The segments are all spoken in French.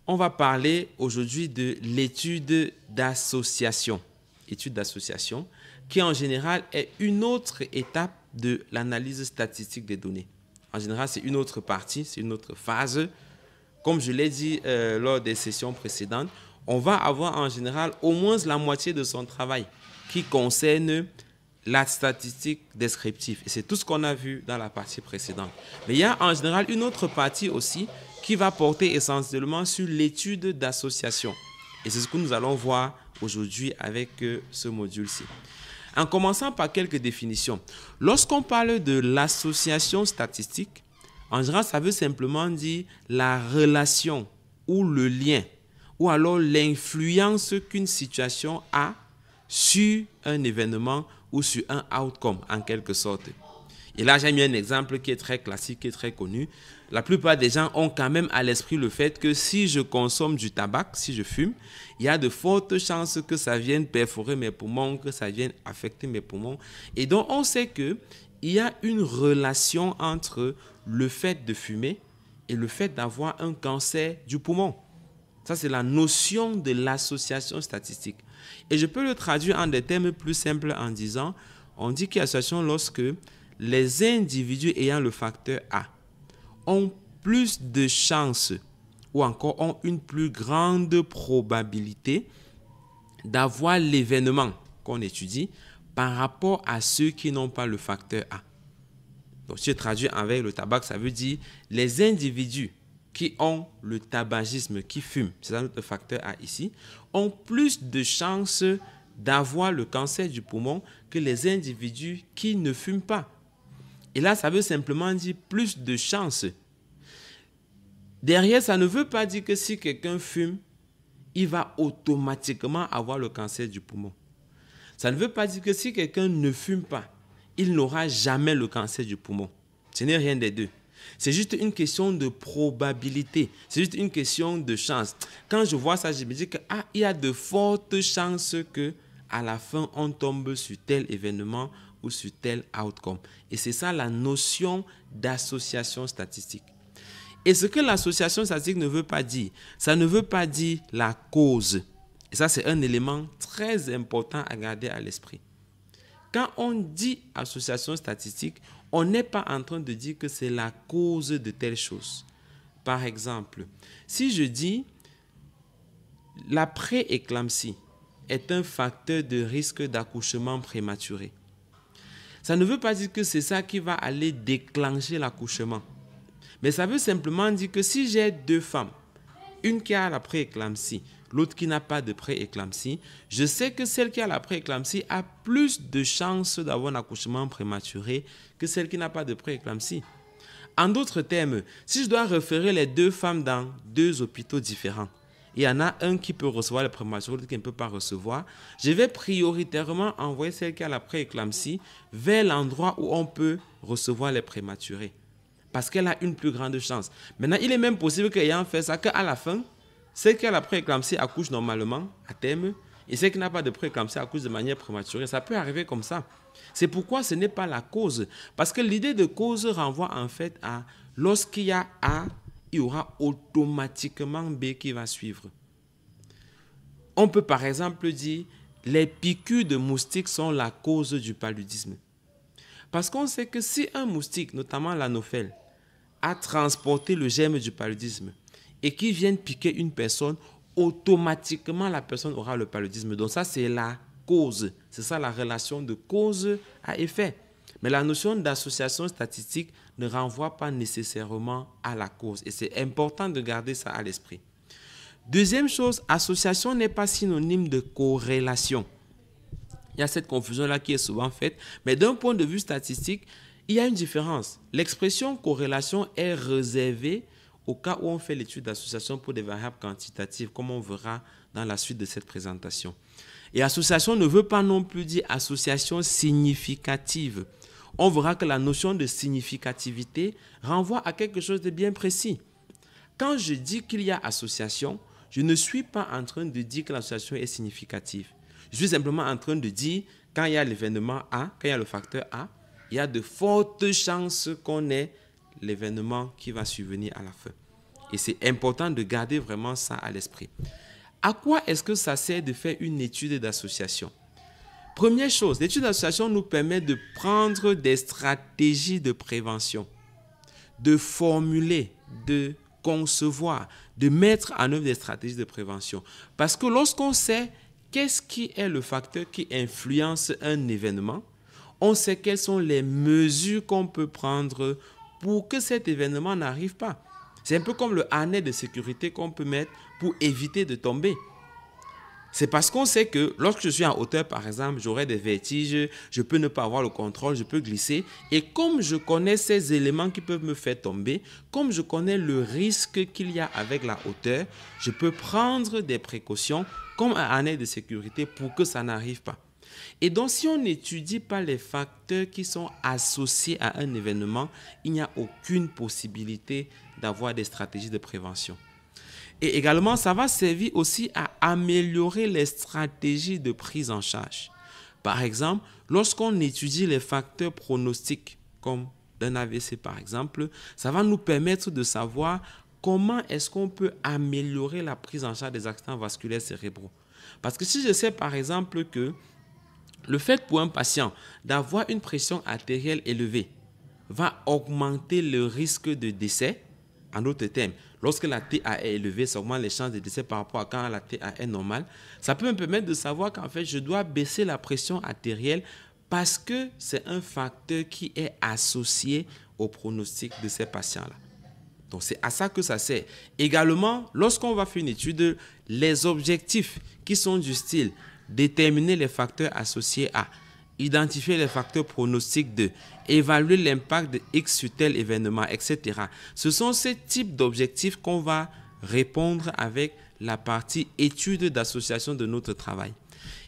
On va parler aujourd'hui de l'étude d'association. Étude d'association qui en général est une autre étape de l'analyse statistique des données. En général, c'est une autre partie, c'est une autre phase. Comme je l'ai dit lors des sessions précédentes, on va avoir en général au moins la moitié de son travail qui concerne la statistique descriptive. Et c'est tout ce qu'on a vu dans la partie précédente. Mais il y a en général une autre partie aussi qui va porter essentiellement sur l'étude d'association. Et c'est ce que nous allons voir aujourd'hui avec ce module-ci. En commençant par quelques définitions. Lorsqu'on parle de l'association statistique, en général, ça veut simplement dire la relation ou le lien ou alors l'influence qu'une situation a sur un événement ou sur un outcome en quelque sorte. Et là, j'ai mis un exemple qui est très classique, qui est très connu. La plupart des gens ont quand même à l'esprit le fait que si je consomme du tabac, si je fume, il y a de fortes chances que ça vienne perforer mes poumons, que ça vienne affecter mes poumons. Et donc, on sait qu'il y a une relation entre le fait de fumer et le fait d'avoir un cancer du poumon. Ça, c'est la notion de l'association statistique. Et je peux le traduire en des termes plus simples en disant, on dit qu'il y a association lorsque les individus ayant le facteur A ont plus de chances ou encore ont une plus grande probabilité d'avoir l'événement qu'on étudie par rapport à ceux qui n'ont pas le facteur A. Donc, si je traduis avec le tabac, ça veut dire les individus qui ont le tabagisme, qui fument, c'est ça notre facteur A ici, ont plus de chances d'avoir le cancer du poumon que les individus qui ne fument pas. Et là, ça veut simplement dire plus de chances. Derrière, ça ne veut pas dire que si quelqu'un fume, il va automatiquement avoir le cancer du poumon. Ça ne veut pas dire que si quelqu'un ne fume pas, il n'aura jamais le cancer du poumon. Ce n'est rien des deux. C'est juste une question de probabilité. C'est juste une question de chance. Quand je vois ça, je me dis qu'il y a de fortes chances qu'à la fin, on tombe sur tel événement ou sur tel outcome. Et c'est ça la notion d'association statistique. Et ce que l'association statistique ne veut pas dire, ça ne veut pas dire la cause. Et ça, c'est un élément très important à garder à l'esprit. Quand on dit association statistique, on n'est pas en train de dire que c'est la cause de telle chose. Par exemple, si je dis la pré-éclampsie est un facteur de risque d'accouchement prématuré, ça ne veut pas dire que c'est ça qui va aller déclencher l'accouchement. Mais ça veut simplement dire que si j'ai deux femmes, une qui a la pré-éclampsie, l'autre qui n'a pas de pré-éclampsie, je sais que celle qui a la pré-éclampsie a plus de chances d'avoir un accouchement prématuré que celle qui n'a pas de pré-éclampsie. En d'autres termes, si je dois référer les deux femmes dans deux hôpitaux différents, il y en a un qui peut recevoir le prématuré, l'autre qui ne peut pas recevoir, je vais prioritairement envoyer celle qui a la pré-éclampsie vers l'endroit où on peut recevoir les prématurés. Parce qu'elle a une plus grande chance. Maintenant, il est même possible qu'ayant fait ça, qu'à la fin, celle qui a la pré-éclampsie accouche normalement, à terme, et celle qui n'a pas de pré-éclampsie accouche de manière prématurée. Ça peut arriver comme ça. C'est pourquoi ce n'est pas la cause. Parce que l'idée de cause renvoie en fait à lorsqu'il y a A, il y aura automatiquement B qui va suivre. On peut par exemple dire les piqûres de moustiques sont la cause du paludisme. Parce qu'on sait que si un moustique, notamment l'anophèle, a transporté le germe du paludisme et qu'il vienne piquer une personne, automatiquement la personne aura le paludisme. Donc ça, c'est la cause. C'est ça la relation de cause à effet. Mais la notion d'association statistique ne renvoie pas nécessairement à la cause. Et c'est important de garder ça à l'esprit. Deuxième chose, association n'est pas synonyme de corrélation. Il y a cette confusion-là qui est souvent faite. Mais d'un point de vue statistique, il y a une différence. L'expression corrélation est réservée au cas où on fait l'étude d'association pour des variables quantitatives, comme on verra dans la suite de cette présentation. Et association ne veut pas non plus dire association significative. On verra que la notion de significativité renvoie à quelque chose de bien précis. Quand je dis qu'il y a association, je ne suis pas en train de dire que l'association est significative. Je suis simplement en train de dire, quand il y a l'événement A, quand il y a le facteur A, il y a de fortes chances qu'on ait l'événement qui va survenir à la fin. Et c'est important de garder vraiment ça à l'esprit. À quoi est-ce que ça sert de faire une étude d'association? Première chose, l'étude d'association nous permet de prendre des stratégies de prévention, de formuler, de concevoir, de mettre en œuvre des stratégies de prévention. Parce que lorsqu'on sait qu'est-ce qui est le facteur qui influence un événement, on sait quelles sont les mesures qu'on peut prendre pour que cet événement n'arrive pas. C'est un peu comme le harnais de sécurité qu'on peut mettre pour éviter de tomber. C'est parce qu'on sait que lorsque je suis en hauteur, par exemple, j'aurai des vertiges, je peux ne pas avoir le contrôle, je peux glisser. Et comme je connais ces éléments qui peuvent me faire tomber, comme je connais le risque qu'il y a avec la hauteur, je peux prendre des précautions comme un harnais de sécurité pour que ça n'arrive pas. Et donc, si on n'étudie pas les facteurs qui sont associés à un événement, il n'y a aucune possibilité d'avoir des stratégies de prévention. Et également, ça va servir aussi à améliorer les stratégies de prise en charge. Par exemple, lorsqu'on étudie les facteurs pronostiques, comme d'un AVC par exemple, ça va nous permettre de savoir comment est-ce qu'on peut améliorer la prise en charge des accidents vasculaires cérébraux. Parce que si je sais par exemple que le fait pour un patient d'avoir une pression artérielle élevée va augmenter le risque de décès, en d'autres termes, lorsque la TA est élevée, ça augmente les chances de décès par rapport à quand la TA est normale. Ça peut me permettre de savoir qu'en fait, je dois baisser la pression artérielle parce que c'est un facteur qui est associé au pronostic de ces patients-là. Donc, c'est à ça que ça sert. Également, lorsqu'on va faire une étude, les objectifs qui sont du style déterminer les facteurs associés à, identifier les facteurs pronostiques de, évaluer l'impact de X sur tel événement, etc. Ce sont ces types d'objectifs qu'on va répondre avec la partie étude d'association de notre travail.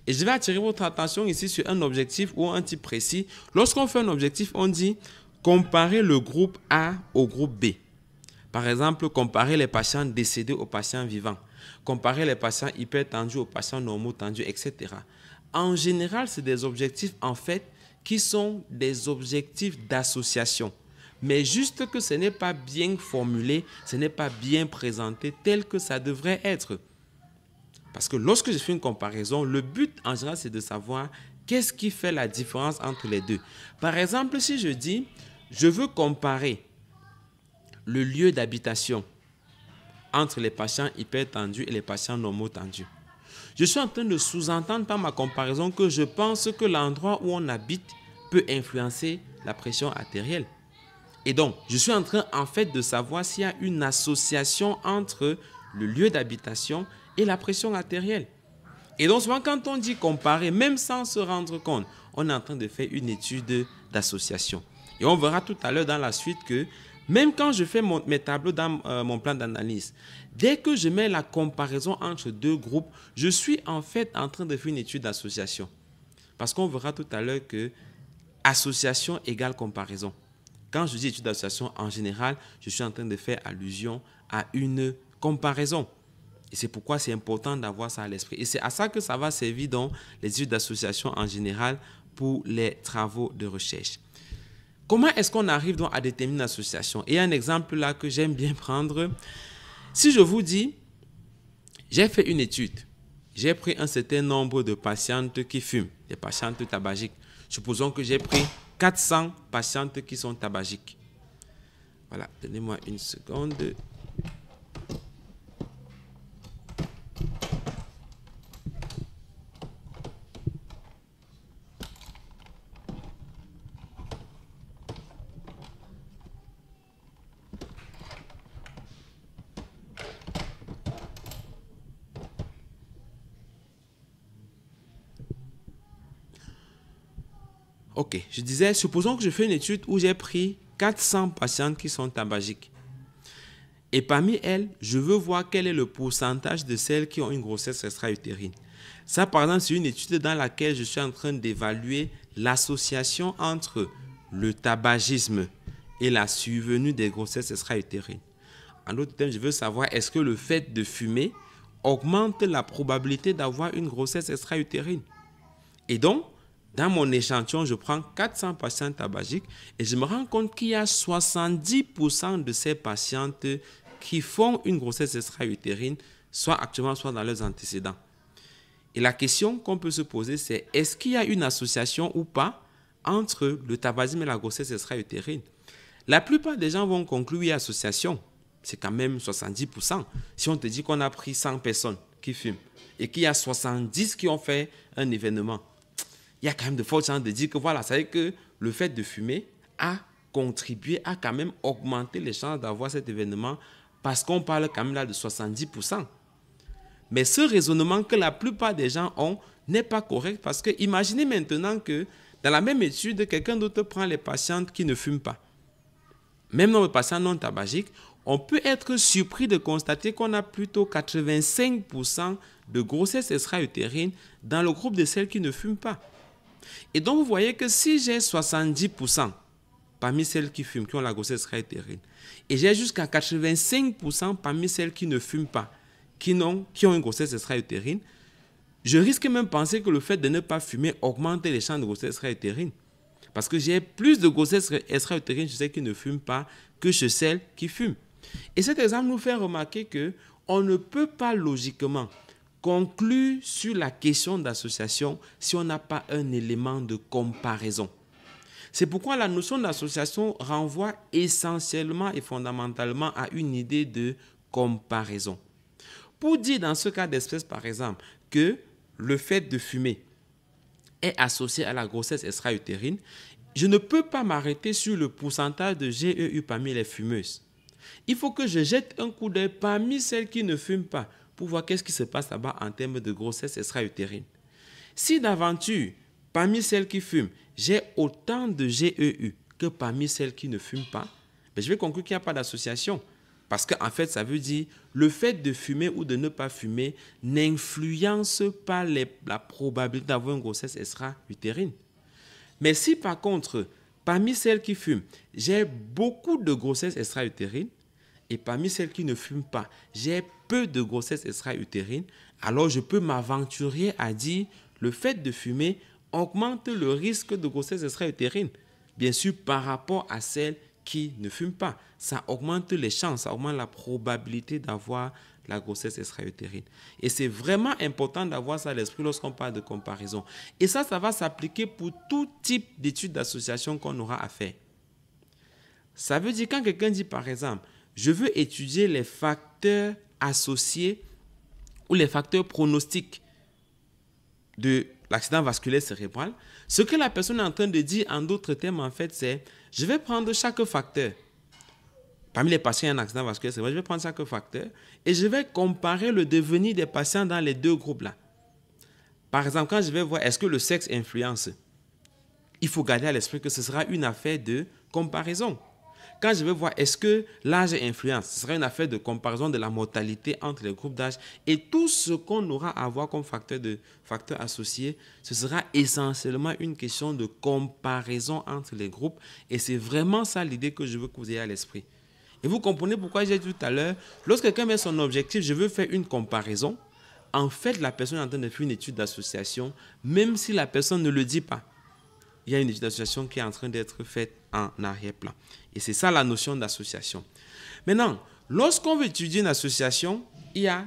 Et je vais attirer votre attention ici sur un objectif ou un type précis. Lorsqu'on fait un objectif, on dit comparer le groupe A au groupe B. Par exemple, comparer les patients décédés aux patients vivants. Comparer les patients hypertendus aux patients normaux tendus, etc. En général, c'est des objectifs en fait qui sont des objectifs d'association. Mais juste que ce n'est pas bien formulé, ce n'est pas bien présenté tel que ça devrait être. Parce que lorsque je fais une comparaison, le but en général, c'est de savoir qu'est-ce qui fait la différence entre les deux. Par exemple, si je dis, je veux comparer le lieu d'habitation entre les patients hypertendus et les patients normaux tendus. Je suis en train de sous-entendre par ma comparaison que je pense que l'endroit où on habite peut influencer la pression artérielle. Et donc, je suis en train en fait de savoir s'il y a une association entre le lieu d'habitation et la pression artérielle. Et donc, souvent, quand on dit comparer, même sans se rendre compte, on est en train de faire une étude d'association. Et on verra tout à l'heure dans la suite que même quand je fais mes tableaux dans mon plan d'analyse, dès que je mets la comparaison entre deux groupes, je suis en fait en train de faire une étude d'association. Parce qu'on verra tout à l'heure que association égale comparaison. Quand je dis étude d'association, en général, je suis en train de faire allusion à une comparaison. Et c'est pourquoi c'est important d'avoir ça à l'esprit. Et c'est à ça que ça va servir dans les études d'association en général pour les travaux de recherche. Comment est-ce qu'on arrive donc à déterminer l'association? Et un exemple là que j'aime bien prendre, si je vous dis, j'ai fait une étude, j'ai pris un certain nombre de patientes qui fument, des patientes tabagiques. Supposons que j'ai pris 400 patientes qui sont tabagiques. Voilà, donnez-moi une seconde. Ok, je disais, supposons que je fais une étude où j'ai pris 400 patientes qui sont tabagiques. Et parmi elles, je veux voir quel est le pourcentage de celles qui ont une grossesse extra-utérine. Ça, par exemple, c'est une étude dans laquelle je suis en train d'évaluer l'association entre le tabagisme et la survenue des grossesses extra-utérines. En d'autres termes, je veux savoir est-ce que le fait de fumer augmente la probabilité d'avoir une grossesse extra-utérine. Et donc, dans mon échantillon, je prends 400 patientes tabagiques et je me rends compte qu'il y a 70% de ces patientes qui font une grossesse extra-utérine, soit actuellement, soit dans leurs antécédents. Et la question qu'on peut se poser, c'est est-ce qu'il y a une association ou pas entre le tabagisme et la grossesse extra-utérine? La plupart des gens vont conclure une association. C'est quand même 70%. Si on te dit qu'on a pris 100 personnes qui fument et qu'il y a 70 qui ont fait un événement, il y a quand même de fortes chances de dire que voilà, ça veut dire que le fait de fumer a contribué à quand même augmenter les chances d'avoir cet événement parce qu'on parle quand même là de 70%. Mais ce raisonnement que la plupart des gens ont n'est pas correct parce que imaginez maintenant que dans la même étude, quelqu'un d'autre prend les patientes qui ne fument pas. Même dans les patients non tabagiques, on peut être surpris de constater qu'on a plutôt 85% de grossesse extra-utérine dans le groupe de celles qui ne fument pas. Et donc, vous voyez que si j'ai 70% parmi celles qui fument, qui ont la grossesse extra-utérine, et j'ai jusqu'à 85% parmi celles qui ne fument pas, qui ont une grossesse extra-utérine, je risque même de penser que le fait de ne pas fumer augmente les chances de grossesse extra-utérine. Parce que j'ai plus de grossesse extra-utérine chez celles qui ne fument pas que chez celles qui fument. Et cet exemple nous fait remarquer qu'on ne peut pas logiquement conclure sur la question d'association si on n'a pas un élément de comparaison. C'est pourquoi la notion d'association renvoie essentiellement et fondamentalement à une idée de comparaison. Pour dire dans ce cas d'espèce, par exemple, que le fait de fumer est associé à la grossesse extra-utérine, je ne peux pas m'arrêter sur le pourcentage de GEU parmi les fumeuses. Il faut que je jette un coup d'œil parmi celles qui ne fument pas pour voir qu'est-ce qui se passe là-bas en termes de grossesse extra-utérine. Si d'aventure, parmi celles qui fument, j'ai autant de GEU que parmi celles qui ne fument pas, je vais conclure qu'il n'y a pas d'association. Parce qu'en fait, ça veut dire le fait de fumer ou de ne pas fumer n'influence pas la probabilité d'avoir une grossesse extra-utérine. Mais si par contre, parmi celles qui fument, j'ai beaucoup de grossesse extra-utérine et parmi celles qui ne fument pas, j'ai peu de grossesse extra-utérine, alors je peux m'aventurer à dire le fait de fumer augmente le risque de grossesse extra-utérine. Bien sûr, par rapport à celles qui ne fument pas. Ça augmente les chances, ça augmente la probabilité d'avoir la grossesse extra-utérine. Et c'est vraiment important d'avoir ça à l'esprit lorsqu'on parle de comparaison. Et ça va s'appliquer pour tout type d'études d'association qu'on aura à faire. Ça veut dire quand quelqu'un dit par exemple, je veux étudier les facteurs associés ou les facteurs pronostiques de l'accident vasculaire cérébral, ce que la personne est en train de dire en d'autres termes, en fait, c'est je vais prendre chaque facteur. Parmi les patients qui ont un accident vasculaire cérébral, je vais prendre chaque facteur et je vais comparer le devenir des patients dans les deux groupes-là. Par exemple, quand je vais voir est-ce que le sexe influence, il faut garder à l'esprit que ce sera une affaire de comparaison. Quand je vais voir est-ce que l'âge influence, ce sera une affaire de comparaison de la mortalité entre les groupes d'âge et tout ce qu'on aura à voir comme facteur associé, ce sera essentiellement une question de comparaison entre les groupes et c'est vraiment ça l'idée que je veux que vous ayez à l'esprit. Et vous comprenez pourquoi j'ai dit tout à l'heure, lorsque quelqu'un met son objectif, je veux faire une comparaison, en fait la personne est en train de faire une étude d'association, même si la personne ne le dit pas. Il y a une étude d'association qui est en train d'être faite en arrière-plan. Et c'est ça la notion d'association. Maintenant, lorsqu'on veut étudier une association, il y a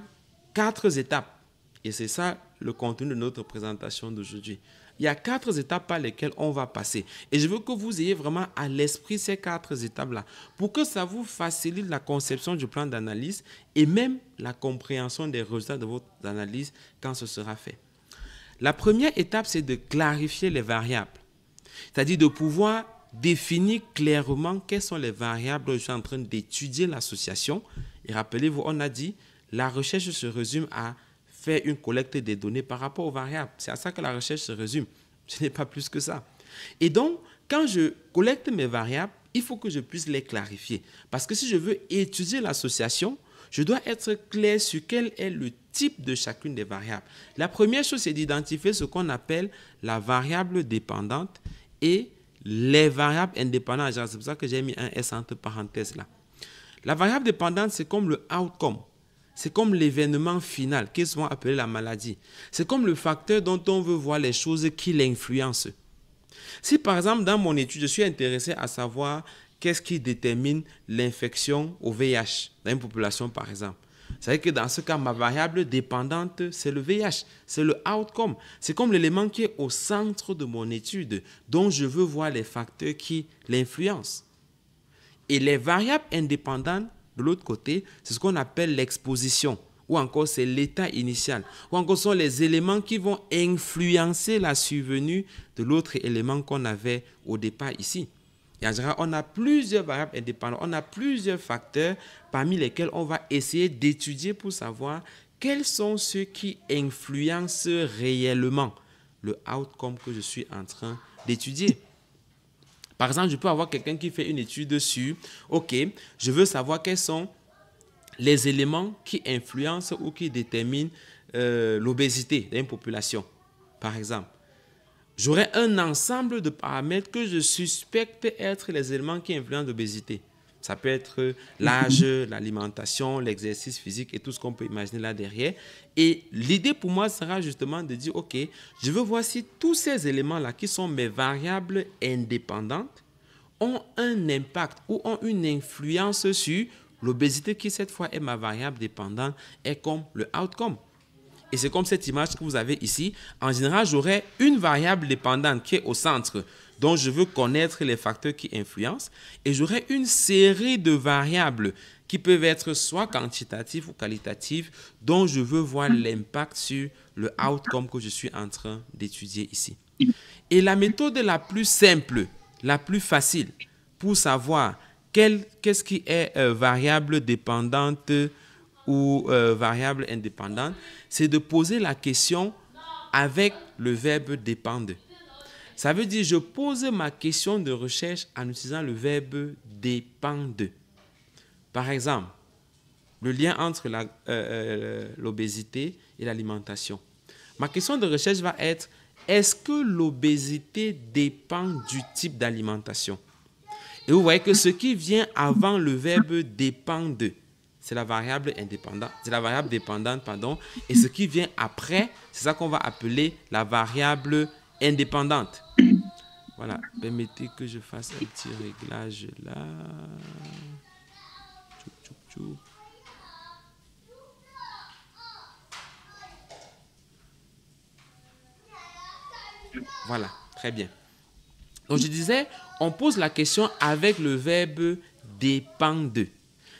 4 étapes. Et c'est ça le contenu de notre présentation d'aujourd'hui. Il y a 4 étapes par lesquelles on va passer. Et je veux que vous ayez vraiment à l'esprit ces 4 étapes-là pour que ça vous facilite la conception du plan d'analyse et même la compréhension des résultats de votre analyse quand ce sera fait. La première étape, c'est de clarifier les variables. C'est-à-dire de pouvoir définir clairement quelles sont les variables dont je suis en train d'étudier l'association. Et rappelez-vous, on a dit, la recherche se résume à faire une collecte des données par rapport aux variables. C'est à ça que la recherche se résume. Ce n'est pas plus que ça. Et donc, quand je collecte mes variables, il faut que je puisse les clarifier. Parce que si je veux étudier l'association, je dois être clair sur quel est le type de chacune des variables. La première chose, c'est d'identifier ce qu'on appelle la variable dépendante et les variables indépendantes. C'est pour ça que j'ai mis un S entre parenthèses là. La variable dépendante, c'est comme le outcome. C'est comme l'événement final, qui est souvent appelé la maladie. C'est comme le facteur dont on veut voir les choses qui l'influencent. Si par exemple, dans mon étude, je suis intéressé à savoir qu'est-ce qui détermine l'infection au VIH dans une population, par exemple. C'est vrai que dans ce cas, ma variable dépendante, c'est le VIH, c'est le outcome. C'est comme l'élément qui est au centre de mon étude, dont je veux voir les facteurs qui l'influencent. Et les variables indépendantes, de l'autre côté, c'est ce qu'on appelle l'exposition, ou encore c'est l'état initial, ou encore sont les éléments qui vont influencer la survenue de l'autre élément qu'on avait au départ ici. Et en général, on a plusieurs variables indépendantes, on a plusieurs facteurs parmi lesquels on va essayer d'étudier pour savoir quels sont ceux qui influencent réellement le outcome que je suis en train d'étudier. Par exemple, je peux avoir quelqu'un qui fait une étude sur, OK, je veux savoir quels sont les éléments qui influencent ou qui déterminent l'obésité d'une population, par exemple. J'aurai un ensemble de paramètres que je suspecte être les éléments qui influencent l'obésité. Ça peut être l'âge, l'alimentation, l'exercice physique et tout ce qu'on peut imaginer là derrière. Et l'idée pour moi sera justement de dire, OK, je veux voir si tous ces éléments-là qui sont mes variables indépendantes ont un impact ou ont une influence sur l'obésité qui cette fois est ma variable dépendante et comme le outcome. Et c'est comme cette image que vous avez ici. En général, j'aurai une variable dépendante qui est au centre, dont je veux connaître les facteurs qui influencent. Et j'aurai une série de variables qui peuvent être soit quantitatives ou qualitatives, dont je veux voir l'impact sur le outcome que je suis en train d'étudier ici. Et la méthode la plus simple, la plus facile pour savoir qu'est-ce qui est variable dépendante ou variable indépendante, c'est de poser la question avec le verbe dépendre. Ça veut dire je pose ma question de recherche en utilisant le verbe dépendre. Par exemple, le lien entre l'obésité et l'alimentation. Ma question de recherche va être, est-ce que l'obésité dépend du type d'alimentation? Et vous voyez que ce qui vient avant le verbe dépendre, c'est la variable indépendante, c'est la variable dépendante, pardon, et ce qui vient après, c'est ça qu'on va appeler la variable indépendante. Voilà, permettez que je fasse un petit réglage là. Tchoup, tchoup, tchoup. Voilà, très bien. Donc je disais, on pose la question avec le verbe dépendre.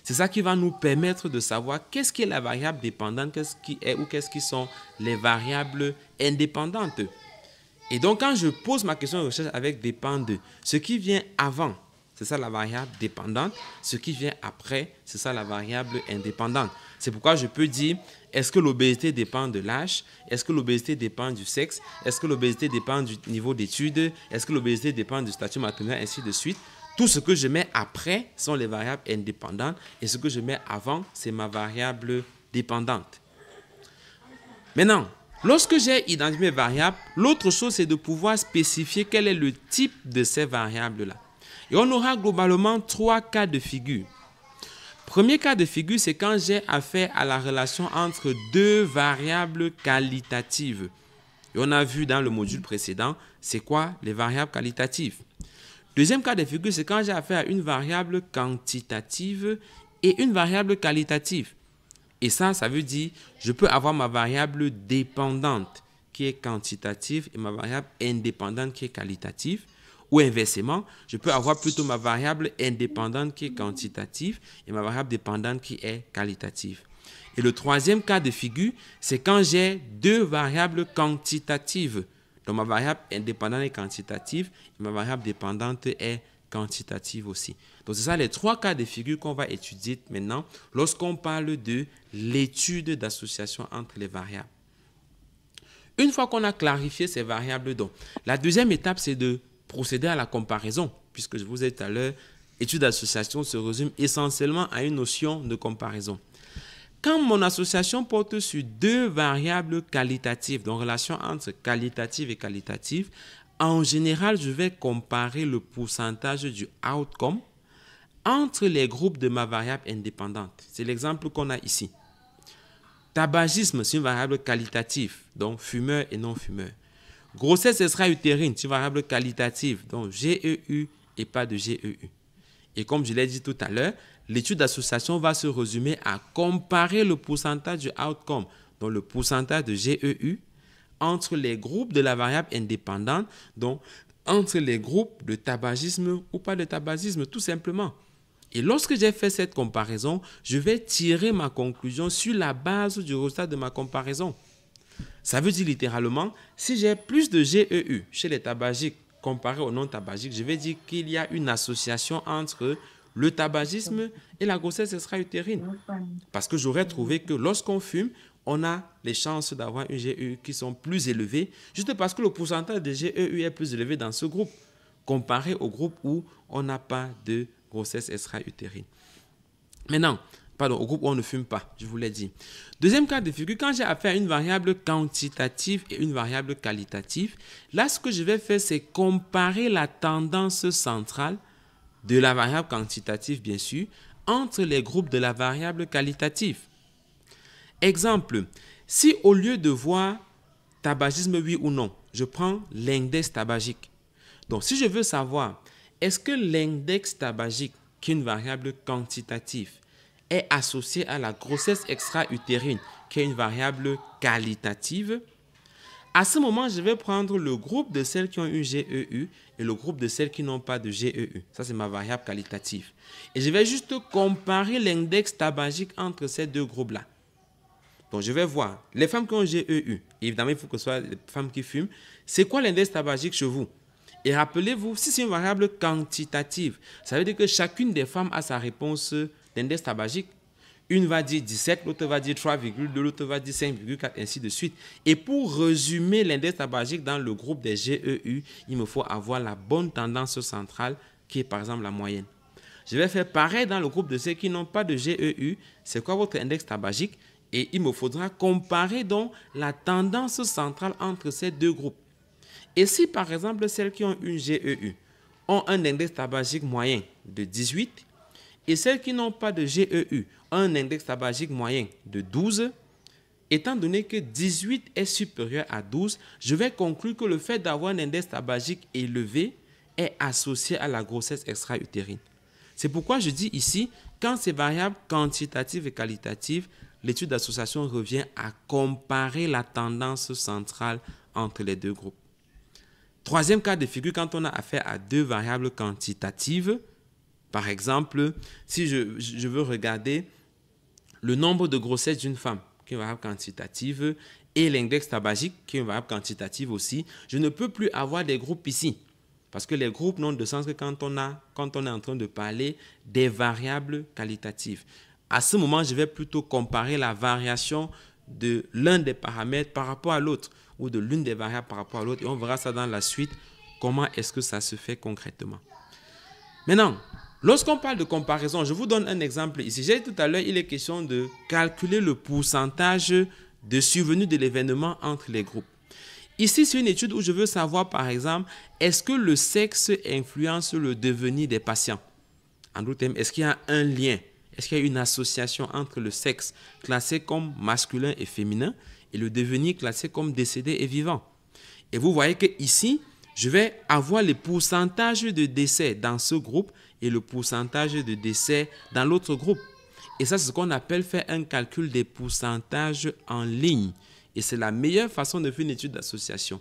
C'est ça qui va nous permettre de savoir qu'est-ce qui est la variable dépendante, qu'est-ce qui est ou qu'est-ce qui sont les variables indépendantes. Et donc, quand je pose ma question de recherche avec dépendre, ce qui vient avant, c'est ça la variable dépendante. Ce qui vient après, c'est ça la variable indépendante. C'est pourquoi je peux dire, est-ce que l'obésité dépend de l'âge? Est-ce que l'obésité dépend du sexe? Est-ce que l'obésité dépend du niveau d'études? Est-ce que l'obésité dépend du statut maternel, ainsi de suite? Tout ce que je mets après sont les variables indépendantes et ce que je mets avant, c'est ma variable dépendante. Maintenant, lorsque j'ai identifié mes variables, l'autre chose, c'est de pouvoir spécifier quel est le type de ces variables-là. Et on aura globalement 3 cas de figure. Premier cas de figure, c'est quand j'ai affaire à la relation entre 2 variables qualitatives. Et on a vu dans le module précédent, c'est quoi les variables qualitatives. Deuxième cas de figure, c'est quand j'ai affaire à une variable quantitative et une variable qualitative. Et ça veut dire, je peux avoir ma variable dépendante qui est quantitative et ma variable indépendante qui est qualitative. Ou inversement, je peux avoir plutôt ma variable indépendante qui est quantitative et ma variable dépendante qui est qualitative. Et le troisième cas de figure, c'est quand j'ai 2 variables quantitatives. Donc, ma variable indépendante est quantitative et ma variable dépendante est quantitative aussi. Donc, c'est ça les 3 cas de figure qu'on va étudier maintenant lorsqu'on parle de l'étude d'association entre les variables. Une fois qu'on a clarifié ces variables, donc, la deuxième étape, c'est de procéder à la comparaison, puisque je vous ai dit tout à l'heure, étude d'association se résume essentiellement à une notion de comparaison. Quand mon association porte sur 2 variables qualitatives, donc relation entre qualitative et qualitative, en général, je vais comparer le pourcentage du outcome entre les groupes de ma variable indépendante. C'est l'exemple qu'on a ici. Tabagisme, c'est une variable qualitative, donc fumeur et non fumeur. Grossesse extra-utérine, c'est une variable qualitative, donc GEU et pas de GEU. Et comme je l'ai dit tout à l'heure, l'étude d'association va se résumer à comparer le pourcentage du outcome, donc le pourcentage de GEU, entre les groupes de la variable indépendante, donc entre les groupes de tabagisme ou pas de tabagisme, tout simplement. Et lorsque j'ai fait cette comparaison, je vais tirer ma conclusion sur la base du résultat de ma comparaison. Ça veut dire littéralement, si j'ai plus de GEU chez les tabagiques comparé aux non-tabagiques, je vais dire qu'il y a une association entre le tabagisme et la grossesse extra-utérine. Parce que j'aurais trouvé que lorsqu'on fume, on a les chances d'avoir une GEU qui sont plus élevées, juste parce que le pourcentage de GEU est plus élevé dans ce groupe, comparé au groupe où on n'a pas de grossesse extra-utérine. Maintenant, au groupe où on ne fume pas, je vous l'ai dit. Deuxième cas de figure, quand j'ai affaire à une variable quantitative et une variable qualitative, là, ce que je vais faire, c'est comparer la tendance centrale de la variable quantitative, bien sûr, entre les groupes de la variable qualitative. Exemple, si au lieu de voir tabagisme oui ou non, je prends l'index tabagique. Donc, si je veux savoir, est-ce que l'index tabagique, qui est une variable quantitative, est associé à la grossesse extra-utérine, qui est une variable qualitative, à ce moment, je vais prendre le groupe de celles qui ont une GEU et le groupe de celles qui n'ont pas de GEU. Ça, c'est ma variable qualitative. Et je vais juste comparer l'index tabagique entre ces deux groupes-là. Donc, je vais voir les femmes qui ont GEU. Évidemment, il faut que ce soit les femmes qui fument. C'est quoi l'index tabagique chez vous? Et rappelez-vous, si c'est une variable quantitative, ça veut dire que chacune des femmes a sa réponse d'index tabagique. Une va dire 17, l'autre va dire 3,2, l'autre va dire 5,4, ainsi de suite. Et pour résumer l'index tabagique dans le groupe des GEU, il me faut avoir la bonne tendance centrale, qui est par exemple la moyenne. Je vais faire pareil dans le groupe de ceux qui n'ont pas de GEU. C'est quoi votre index tabagique? Et il me faudra comparer donc la tendance centrale entre ces deux groupes. Et si par exemple celles qui ont une GEU ont un index tabagique moyen de 18 et celles qui n'ont pas de GEU ont un index tabagique moyen de 12, étant donné que 18 est supérieur à 12, je vais conclure que le fait d'avoir un index tabagique élevé est associé à la grossesse extra-utérine. C'est pourquoi je dis ici, quand ces variables quantitatives et qualitatives, l'étude d'association revient à comparer la tendance centrale entre les deux groupes. Troisième cas de figure, quand on a affaire à deux variables quantitatives, par exemple, si je veux regarder le nombre de grossesses d'une femme, qui est une variable quantitative, et l'index tabagique, qui est une variable quantitative aussi, je ne peux plus avoir des groupes ici. Parce que les groupes n'ont de sens que quand on est en train de parler des variables qualitatives. À ce moment, je vais plutôt comparer la variation de l'un des paramètres par rapport à l'autre ou de l'une des variables par rapport à l'autre. Et on verra ça dans la suite, comment est-ce que ça se fait concrètement. Maintenant, lorsqu'on parle de comparaison, je vous donne un exemple ici. J'ai dit tout à l'heure, il est question de calculer le pourcentage de survenue de l'événement entre les groupes. Ici, c'est une étude où je veux savoir, par exemple, est-ce que le sexe influence le devenir des patients? En d'autres termes, est-ce qu'il y a un lien? Est-ce qu'il y a une association entre le sexe classé comme masculin et féminin et le devenir classé comme décédé et vivant? Et vous voyez qu'ici, je vais avoir les pourcentages de décès dans ce groupe et le pourcentage de décès dans l'autre groupe. Et ça, c'est ce qu'on appelle faire un calcul des pourcentages en ligne. Et c'est la meilleure façon de faire une étude d'association.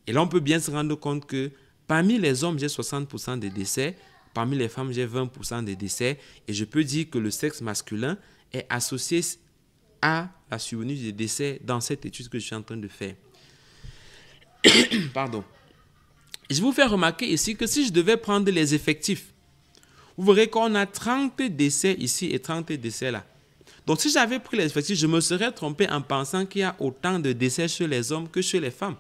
Et là, on peut bien se rendre compte que parmi les hommes, j'ai 60% des décès. Parmi les femmes, j'ai 20% des décès. Et je peux dire que le sexe masculin est associé à la survenue des décès dans cette étude que je suis en train de faire. Pardon. Je vais vous faire remarquer ici que si je devais prendre les effectifs, vous verrez qu'on a 30 décès ici et 30 décès là. Donc, si j'avais pris les effectifs, je me serais trompé en pensant qu'il y a autant de décès chez les hommes que chez les femmes.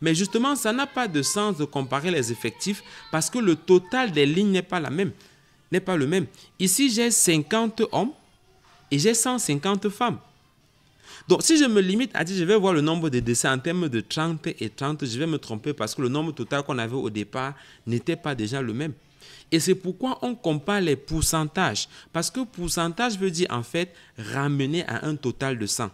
Mais justement, ça n'a pas de sens de comparer les effectifs parce que le total des lignes n'est pas le même. Ici, j'ai 50 hommes et j'ai 150 femmes. Donc, si je me limite à dire je vais voir le nombre de décès en termes de 30 et 30, je vais me tromper parce que le nombre total qu'on avait au départ n'était pas déjà le même. Et c'est pourquoi on compare les pourcentages. Parce que pourcentage veut dire en fait ramener à un total de 100.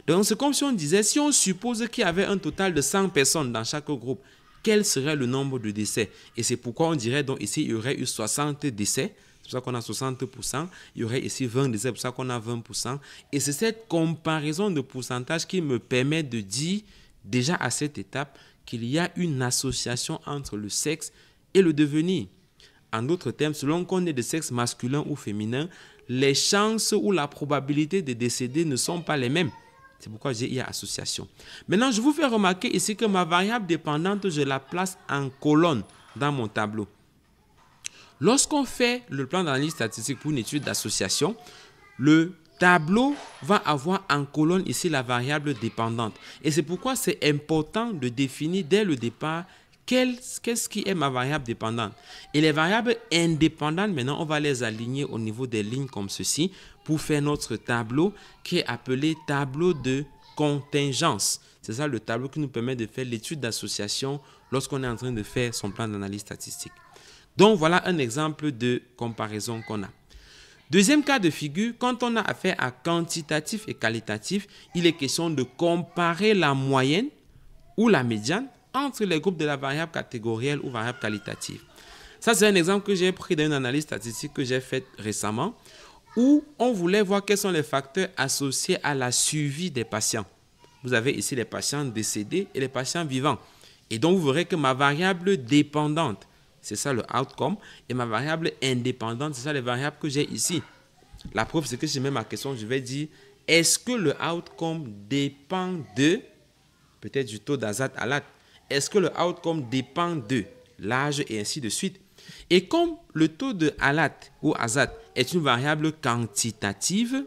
Donc c'est comme si on disait, si on suppose qu'il y avait un total de 100 personnes dans chaque groupe, quel serait le nombre de décès. Et c'est pourquoi on dirait donc ici, il y aurait eu 60 décès. C'est pour ça qu'on a 60%. Il y aurait ici 20 décès, c'est pour ça qu'on a 20%. Et c'est cette comparaison de pourcentage qui me permet de dire, déjà à cette étape, qu'il y a une association entre le sexe et le devenir. En d'autres termes, selon qu'on est de sexe masculin ou féminin, les chances ou la probabilité de décéder ne sont pas les mêmes. C'est pourquoi il y a association. Maintenant, je vous fais remarquer ici que ma variable dépendante, je la place en colonne dans mon tableau. Lorsqu'on fait le plan d'analyse statistique pour une étude d'association, le tableau va avoir en colonne ici la variable dépendante. Et c'est pourquoi c'est important de définir dès le départ qu'est-ce qui est ma variable dépendante. Et les variables indépendantes, maintenant, on va les aligner au niveau des lignes comme ceci pour faire notre tableau qui est appelé tableau de contingence. C'est ça le tableau qui nous permet de faire l'étude d'association lorsqu'on est en train de faire son plan d'analyse statistique. Donc, voilà un exemple de comparaison qu'on a. Deuxième cas de figure, quand on a affaire à quantitatif et qualitatif, il est question de comparer la moyenne ou la médiane entre les groupes de la variable catégorielle ou variable qualitative. Ça, c'est un exemple que j'ai pris dans une analyse statistique que j'ai faite récemment, où on voulait voir quels sont les facteurs associés à la survie des patients. Vous avez ici les patients décédés et les patients vivants. Et donc, vous verrez que ma variable dépendante, c'est ça le outcome, et ma variable indépendante, c'est ça les variables que j'ai ici. La preuve, c'est que si je mets ma question, je vais dire, est-ce que le outcome dépend de, peut-être du taux d'azat-alat? Est-ce que le outcome dépend de l'âge et ainsi de suite? Et comme le taux de alat ou azat est une variable quantitative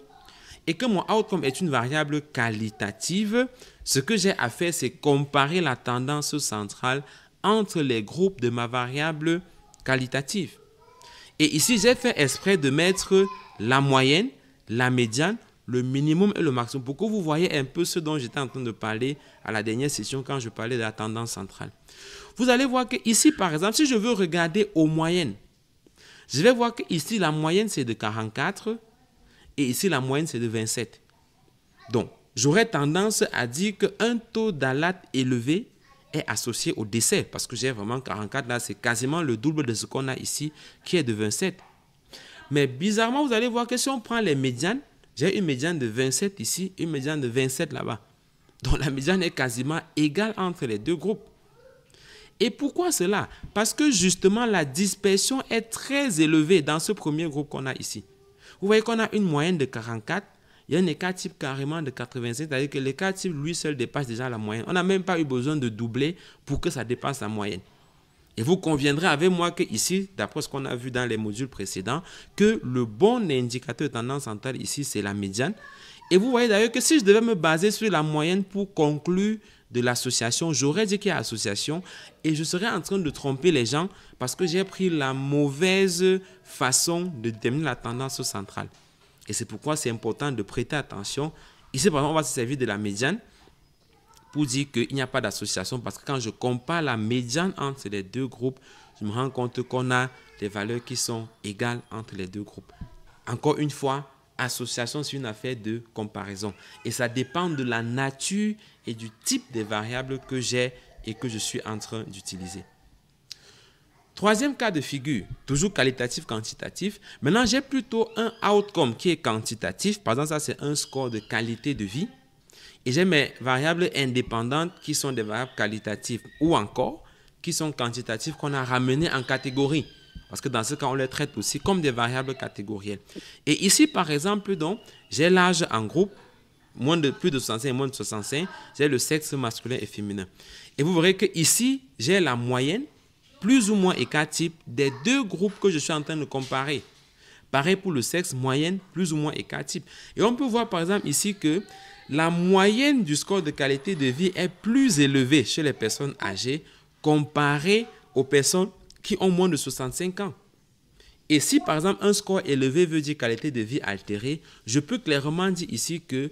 et que mon outcome est une variable qualitative, ce que j'ai à faire, c'est comparer la tendance centrale entre les groupes de ma variable qualitative. Et ici, j'ai fait exprès de mettre la moyenne, la médiane, le minimum et le maximum pour que vous voyez un peu ce dont j'étais en train de parler à la dernière session quand je parlais de la tendance centrale. Vous allez voir que ici, par exemple, si je veux regarder aux moyennes, je vais voir que ici, la moyenne, c'est de 44 et ici, la moyenne, c'est de 27. Donc, j'aurais tendance à dire qu'un taux d'alat élevé est associé au décès parce que j'ai vraiment 44 là, c'est quasiment le double de ce qu'on a ici qui est de 27. Mais bizarrement, vous allez voir que si on prend les médianes, j'ai une médiane de 27 ici, une médiane de 27 là-bas. Donc la médiane est quasiment égale entre les deux groupes. Et pourquoi cela? Parce que justement la dispersion est très élevée dans ce premier groupe qu'on a ici. Vous voyez qu'on a une moyenne de 44, il y a un écart type carrément de 85, c'est-à-dire que l'écart type lui seul dépasse déjà la moyenne. On n'a même pas eu besoin de doubler pour que ça dépasse la moyenne. Et vous conviendrez avec moi que ici, d'après ce qu'on a vu dans les modules précédents, que le bon indicateur de tendance centrale ici, c'est la médiane. Et vous voyez d'ailleurs que si je devais me baser sur la moyenne pour conclure de l'association, j'aurais dit qu'il y a association et je serais en train de tromper les gens parce que j'ai pris la mauvaise façon de déterminer la tendance centrale. Et c'est pourquoi c'est important de prêter attention. Ici, par exemple, on va se servir de la médiane pour dire qu'il n'y a pas d'association parce que quand je compare la médiane entre les deux groupes, je me rends compte qu'on a des valeurs qui sont égales entre les deux groupes. Encore une fois, association, c'est une affaire de comparaison et ça dépend de la nature et du type de variables que j'ai et que je suis en train d'utiliser. Troisième cas de figure, toujours qualitatif-quantitatif. Maintenant, j'ai plutôt un outcome qui est quantitatif. Par exemple, ça, c'est un score de qualité de vie. Et j'ai mes variables indépendantes qui sont des variables qualitatives ou encore qui sont quantitatives qu'on a ramenées en catégorie. Parce que dans ce cas, on les traite aussi comme des variables catégorielles. Et ici, par exemple, donc, j'ai l'âge en groupe, plus de 65 et moins de 65. J'ai le sexe masculin et féminin. Et vous verrez que ici, j'ai la moyenne, plus ou moins écart type des deux groupes que je suis en train de comparer. Pareil pour le sexe, moyenne, plus ou moins écart type. Et on peut voir par exemple ici que la moyenne du score de qualité de vie est plus élevée chez les personnes âgées comparée aux personnes qui ont moins de 65 ans. Et si par exemple un score élevé veut dire qualité de vie altérée, je peux clairement dire ici que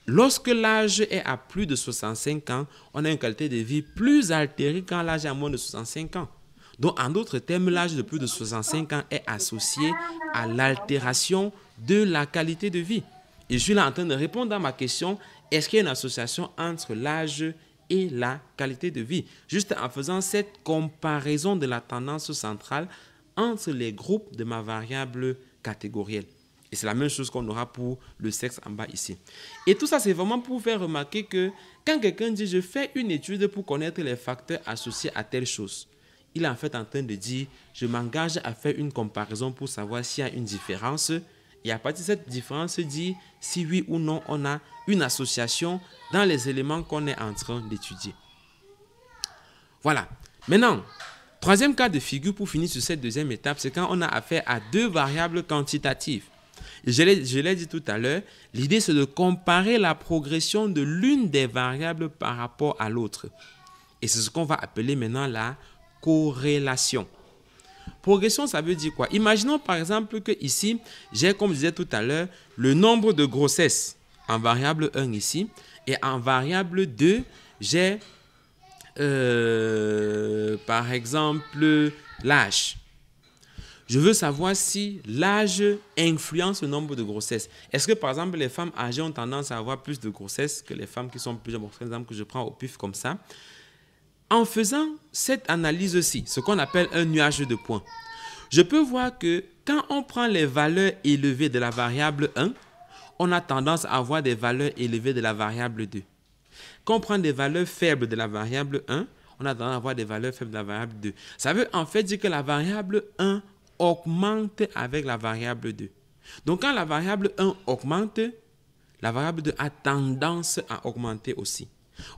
lorsque l'âge est à plus de 65 ans, on a une qualité de vie plus altérée quand l'âge est à moins de 65 ans. Donc, en d'autres termes, l'âge de plus de 65 ans est associé à l'altération de la qualité de vie. Et je suis là en train de répondre à ma question, est-ce qu'il y a une association entre l'âge et la qualité de vie. Juste en faisant cette comparaison de la tendance centrale entre les groupes de ma variable catégorielle. Et c'est la même chose qu'on aura pour le sexe en bas ici. Et tout ça, c'est vraiment pour faire remarquer que quand quelqu'un dit « je fais une étude pour connaître les facteurs associés à telle chose », il est en fait en train de dire « je m'engage à faire une comparaison pour savoir s'il y a une différence ». Et à partir de cette différence, dit si oui ou non on a une association dans les éléments qu'on est en train d'étudier. Voilà. Maintenant, troisième cas de figure pour finir sur cette deuxième étape, c'est quand on a affaire à deux variables quantitatives. Je l'ai dit tout à l'heure, l'idée c'est de comparer la progression de l'une des variables par rapport à l'autre. Et c'est ce qu'on va appeler maintenant la corrélation. Progression, ça veut dire quoi? Imaginons par exemple que ici, j'ai, comme je disais tout à l'heure, le nombre de grossesses en variable 1 ici. Et en variable 2, j'ai par exemple l'âge. Je veux savoir si l'âge influence le nombre de grossesses. Est-ce que par exemple les femmes âgées ont tendance à avoir plus de grossesses que les femmes qui sont plus jeunes? Par exemple, que je prends au pif comme ça. En faisant cette analyse-ci, ce qu'on appelle un nuage de points, je peux voir que quand on prend les valeurs élevées de la variable 1, on a tendance à avoir des valeurs élevées de la variable 2. Quand on prend des valeurs faibles de la variable 1, on a tendance à avoir des valeurs faibles de la variable 2. Ça veut en fait dire que la variable 1 augmente avec la variable 2. Donc quand la variable 1 augmente, la variable 2 a tendance à augmenter aussi.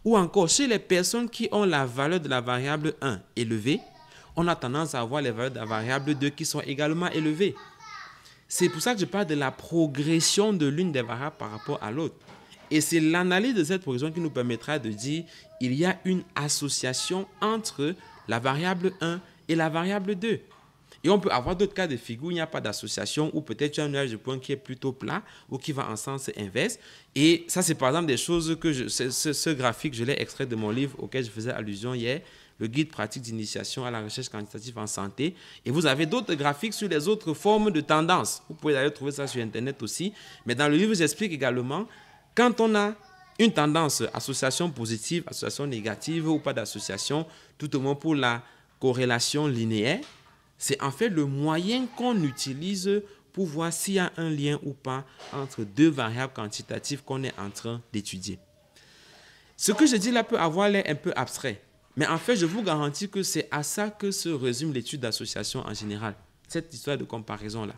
Ou encore, chez les personnes qui ont la valeur de la variable 1 élevée, on a tendance à avoir les valeurs de la variable 2 qui sont également élevées. C'est pour ça que je parle de la progression de l'une des variables par rapport à l'autre. Et c'est l'analyse de cette progression qui nous permettra de dire qu'il y a une association entre la variable 1 et la variable 2. Et on peut avoir d'autres cas de figure où il n'y a pas d'association, ou peut-être tu as un nuage de points qui est plutôt plat ou qui va en sens inverse. Et ça, c'est par exemple des choses que ce graphique, je l'ai extrait de mon livre auquel je faisais allusion hier, le guide pratique d'initiation à la recherche quantitative en santé. Et vous avez d'autres graphiques sur les autres formes de tendance. Vous pouvez d'ailleurs trouver ça sur Internet aussi. Mais dans le livre, j'explique également quand on a une tendance, association positive, association négative ou pas d'association, tout au moins pour la corrélation linéaire, c'est en fait le moyen qu'on utilise pour voir s'il y a un lien ou pas entre deux variables quantitatives qu'on est en train d'étudier. Ce que je dis là peut avoir l'air un peu abstrait, mais en fait, je vous garantis que c'est à ça que se résume l'étude d'association en général, cette histoire de comparaison-là.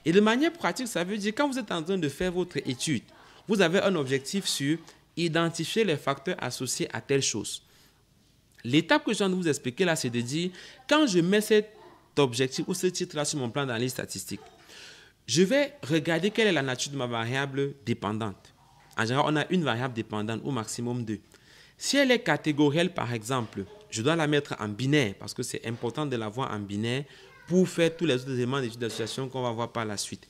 Et de manière pratique, ça veut dire quand vous êtes en train de faire votre étude, vous avez un objectif sur identifier les facteurs associés à telle chose. L'étape que je viens de vous expliquer là, c'est de dire, quand je mets cet objectif ou ce titre-là sur mon plan d'analyse statistique, je vais regarder quelle est la nature de ma variable dépendante. En général, on a une variable dépendante, au maximum 2. Si elle est catégorielle, par exemple, je dois la mettre en binaire parce que c'est important de l'avoir en binaire pour faire tous les autres éléments d'étude d'association qu'on va voir par la suite.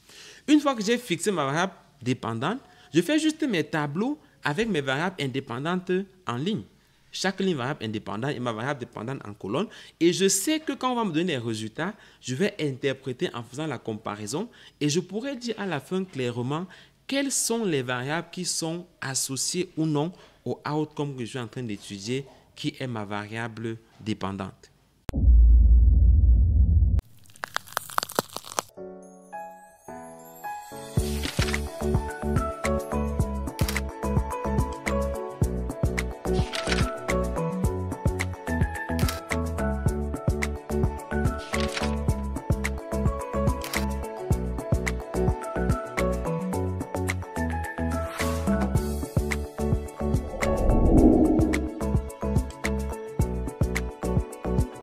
Une fois que j'ai fixé ma variable dépendante, je fais juste mes tableaux avec mes variables indépendantes en ligne. Chaque ligne variable indépendante et ma variable dépendante en colonne. Et je sais que quand on va me donner les résultats, je vais interpréter en faisant la comparaison et je pourrais dire à la fin clairement quelles sont les variables qui sont associées ou non au outcome que je suis en train d'étudier, qui est ma variable dépendante.